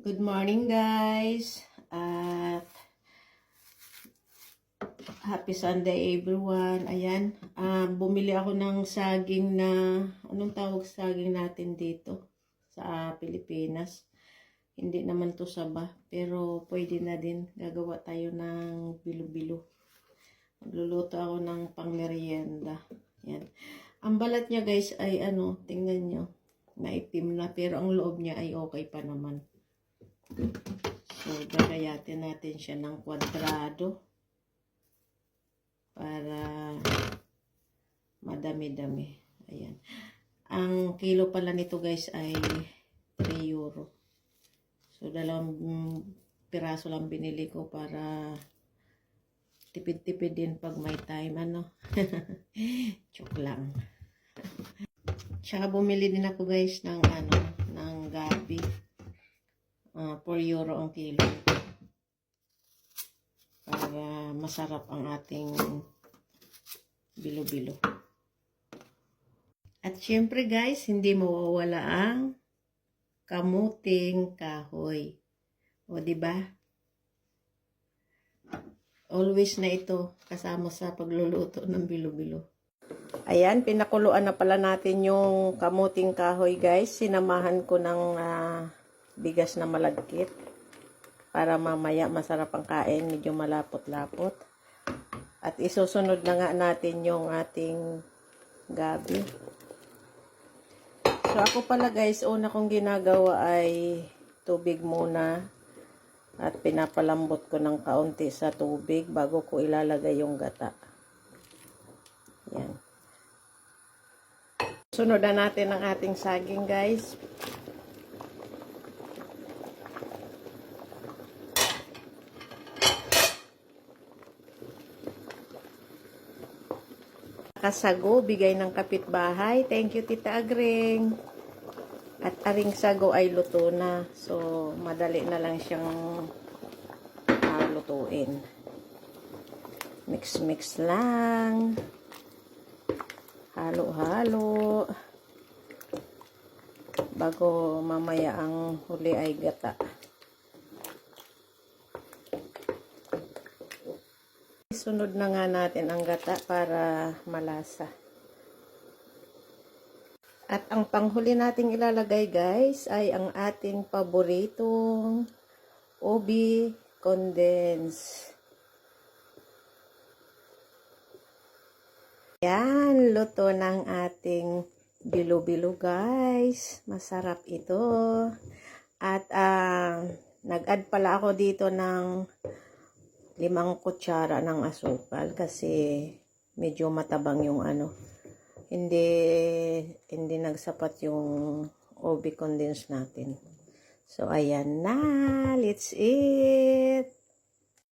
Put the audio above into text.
Good morning guys, at happy Sunday everyone. Ayan, bumili ako ng saging na, anong tawag saging natin dito sa Pilipinas. Hindi naman to saba, pero pwede na din. Gagawa tayo ng bilo-bilo. Magluluto ako ng pangmerienda. Yan. Ang balat niya guys ay tingnan nyo, maitim na, pero ang loob niya ay okay pa naman. So, gagayatin natin siya ng kwadrado para madami-dami. Ayan. Ang kilo pala nito guys ay 3 euro. So, 2 piraso lang binili ko para tipid-tipid din pag may time. Joke lang. Tsaka bumili din ako guys ng ng gabi. 4 euro ang kilo para masarap ang ating bilo-bilo. At syempre guys, hindi mawawala ang kamuting kahoy. O di ba? Always na ito kasama sa pagluluto ng bilo-bilo. Ayan, pinakuluan na pala natin yung kamuting kahoy guys. Sinamahan ko ng bigas na malagkit para mamaya masarap ang kain, medyo malapot-lapot. At isusunod na nga natin yung ating gabi. So ako pala guys, una kong ginagawa ay tubig muna at pinapalambot ko ng kaunti sa tubig bago ko ilalagay yung gata. Yan. Sunod na natin ang ating saging guys. Sago, bigay ng kapitbahay. Thank you, Tita Agring. At aring sago ay luto na. So, madali na lang siyang lutuin. Mix-mix lang. Halo-halo. Bago mamaya ang huli ay gata. Sunod na nga natin ang gata para malasa. At ang panghuli nating ilalagay guys ay ang ating paboritong ubi condense. Yan, luto ng ating bilo-bilo guys. Masarap ito. At nag-add pala ako dito ng 5 kutsara ng asukal kasi medyo matabang yung hindi nagsapat yung ubi condense natin. So ayan na, let's eat.